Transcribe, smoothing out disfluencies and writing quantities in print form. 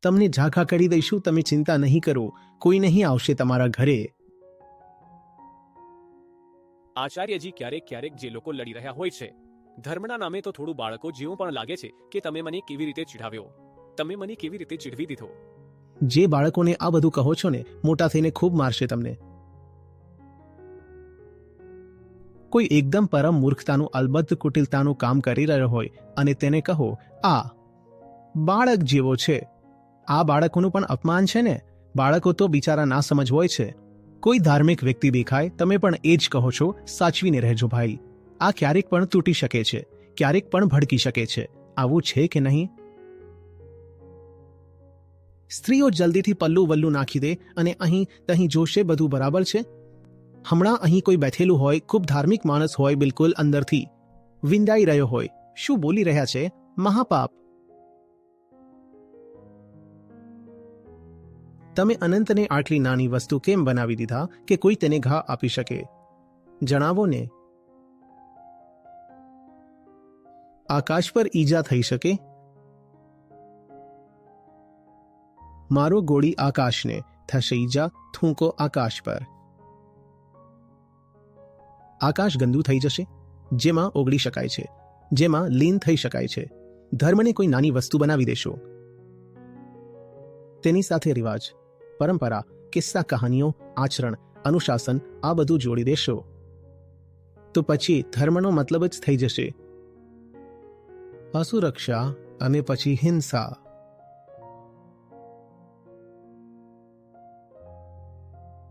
તમને ઝાંખા કરી દઈશું, તમે ચિંતા નહીં કરો, કોઈ નહીં આવશે તમારા ઘરે. આચાર્યજી, ક્યારેક ક્યારેક જે લોકો લડી રહ્યા હોય છે ધર્મના નામે, તો થોડું બાળકો જેવું પણ લાગે છે કે તમે મને કેવી રીતે ચીડાવ્યો, તમે મને કેવી રીતે ચીડવી દીધો. જે બાળકોને આ બધું કહો છો ને, મોટા થઈને ખૂબ મારશે તમને. કોઈ એકદમ પરમ મૂર્ખતાનું, અલબત્ત કુટિલતાનું કામ કરી રહ્યો હોય અને તેને કહો, આ બાળક જેવો છે. આ બાળકોનું પણ અપમાન છે ને. બાળકો તો બિચારા ના સમજ હોય છે. કોઈ ધાર્મિક વ્યક્તિ દેખાય, તમે પણ એ જ કહો છો, સાચવીને રહેજો ભાઈ, આ ક્યારેક પણ તૂટી શકે છે, ક્યારેક પણ ભડકી શકે છે. આવું છે કે નહીં? સ્ત્રીઓ જલ્દીથી પલ્લું વલ્લું નાખી દે અને અહીં જોશે બધું બરાબર છે. હમણાં અહીં કોઈ બેઠેલું હોય, ખૂબ ધાર્મિક માણસ હોય, બિલકુલ અંદરથી વિંદાઈ રહ્યો હોય, શું બોલી રહ્યા છે? મહાપાપ. તમે અનંતને આટલી નાની વસ્તુ કેમ બનાવી દીધા કે કોઈ તેને ઘા આપી શકે? જણાવો ને. આકાશ પર ઈજા થઈ શકે? મારો ગોળી આકાશને, થશે ઈજા, થૂંકો આકાશ પર. આકાશ ગંદુ થઈ જશે, જેમાં ઓગળી શકાય છે, જેમાં લીન થઈ શકાય છે. ધર્મને કોઈ નાની વસ્તુ બનાવી દેશો. તેની સાથે રિવાજ, પરંપરા, કિસ્સા કહાનીઓ, આચરણ, અનુશાસન, આ બધું જોડી દેશો, તો પછી ધર્મનો મતલબ જ થઈ જશે અસુરક્ષા અને પછી હિંસા.